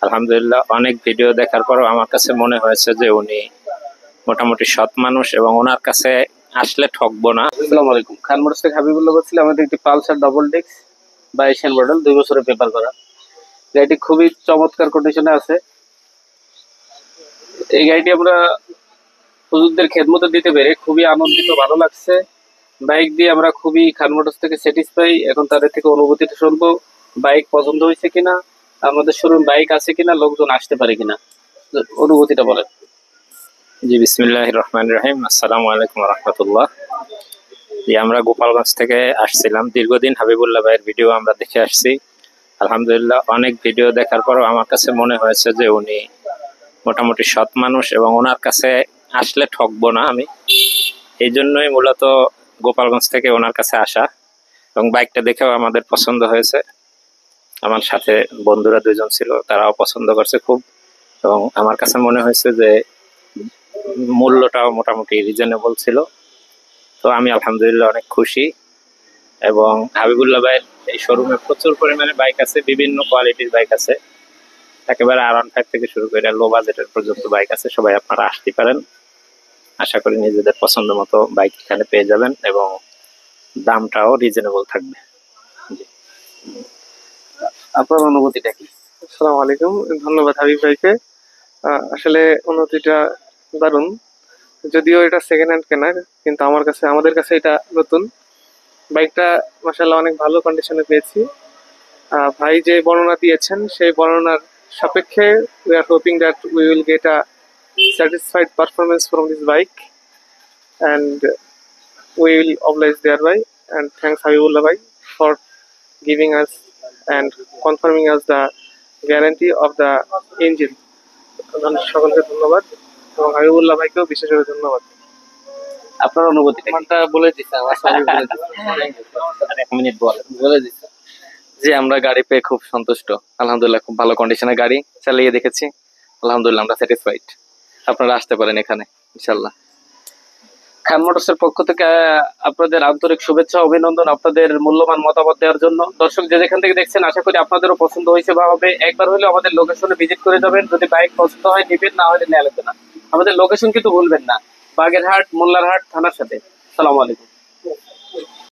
আলহামদুলিল্লাহ অনেক ভিডিও দেখার পরও আমার কাছে মনে হয়েছে যে উনি মোটামুটি সৎ মানুষ এবং ওনার কাছে আসলে ঠকবো না। আসসালামু আলাইকুম। খান মোটরস থেকে হাবিবুল্লাহ বলছিলাম। আমাদের একটি পালসার ডাবল ডিস্ক বা এশিয়ান মডেল 2 বছরের পেপার করা গাড়িটি খুবই চমৎকার কন্ডিশনে আছে। এই গাড়িটি আমরা হুজুরদের খেদমতে দিতে পেরে খুবই আনন্দিত, ভালো লাগছে। বাইক দিয়ে আমরা খুবই খান মোটরস থেকে স্যাটিসফাই। এখন তাদের থেকে অনুভূতিটা শুনবো, বাইক পছন্দ হয়েছে কিনা, আমাদের শোরুম বাইক আছে কিনা, লোকজন আসতে পারে কিনা, অনুভূতিটা বলেন। জি, বিসমিল্লাহির রহমানির রহিম। আসসালামু আলাইকুম রহমতুল্লাহ। জি, আমরা গোপালগঞ্জ থেকে আসছিলাম। দীর্ঘদিন হাবিবুল্লাহ ভাইয়ের ভিডিও আমরা দেখে আসছি। আলহামদুলিল্লাহ অনেক ভিডিও দেখার পরও আমার কাছে মনে হয়েছে যে উনি মোটামুটি সৎ মানুষ এবং ওনার কাছে আসলে ঠকবো না আমি। এই জন্যই মূলত গোপালগঞ্জ থেকে ওনার কাছে আসা, এবং বাইকটা দেখেও আমাদের পছন্দ হয়েছে। আমার সাথে বন্ধুরা 2জন ছিল, তারাও পছন্দ করছে খুব, এবং আমার কাছে মনে হয়েছে যে মূল্যটাও মোটামুটি রিজনেবল ছিল। তো আমি আলহামদুলিল্লাহ অনেক খুশি। এবং হাবিবুল্লাহ ভাইয়ের এই শোরুমে প্রচুর পরিমাণে বাইক আছে, বিভিন্ন কোয়ালিটির বাইক আছে, একেবারে R15 থেকে শুরু করে লো বাজেটের পর্যন্ত বাইক আছে। সবাই আপনারা আসতে পারেন, আশা করি নিজেদের পছন্দ মতো বাইক এখানে পেয়ে যাবেন এবং দামটাও রিজনেবল থাকবে। আপনার অনুভূতিটা কি? আসসালামু আলাইকুম। ধন্যবাদ হাবিব ভাইকে। আসলে অনুভূতিটা দারুণ। যদিও এটা সেকেন্ড হ্যান্ড কেনা, কিন্তু আমাদের কাছে এটা নতুন। বাইকটা মাশাআল্লাহ অনেক ভালো কন্ডিশনে পেয়েছি। ভাই যে বর্ণনা দিয়েছেন সেই বর্ণনার সাপেক্ষে we are hoping that we will get a satisfied performance from this bike, and we will oblige thereby. And thanks Habibullah bhai for giving us and confirming us the guarantee of the engine. সকলকে ধন্যবাদ এবং হাবিবুল্লাহ ভাইকেও বিশেষভাবে ধন্যবাদ। আপনার অনুভূতিটা আমারটা বলে দিচ্ছে, আমার সবই বলে দিচ্ছে। এক মিনিট বলে দিচ্ছে। জি, আমরা গাড়ি পেয়ে খুব সন্তুষ্ট। আলহামদুলিল্লাহ খুব ভালো কন্ডিশনের গাড়ি চালিয়ে দেখেছি। আলহামদুলিল্লাহ আমরা স্যাটিসফাইড। আপনারা আসতে পারেন এখানে ইনশাল্লাহ। খান মোটরস এর পক্ষ থেকে আপনাদের আন্তরিক শুভেচ্ছা, অভিনন্দন আপনাদের মূল্যবান মতামত দেওয়ার জন্য। দর্শক যে যেখান থেকে দেখছেন, আশা করি আপনাদেরও পছন্দ হয়েছে বা হবে। একবার হলে আমাদের লোকেশনে ভিজিট করে যাবেন। যদি বাইক পছন্দ হয় নিবেন, না হলে নেওয়া লাগবে না। আমাদের লোকেশন কিন্তু ভুলবেন না, বাগেরহাট মোল্লারহাট থানার সাথে। আসসালামু আলাইকুম।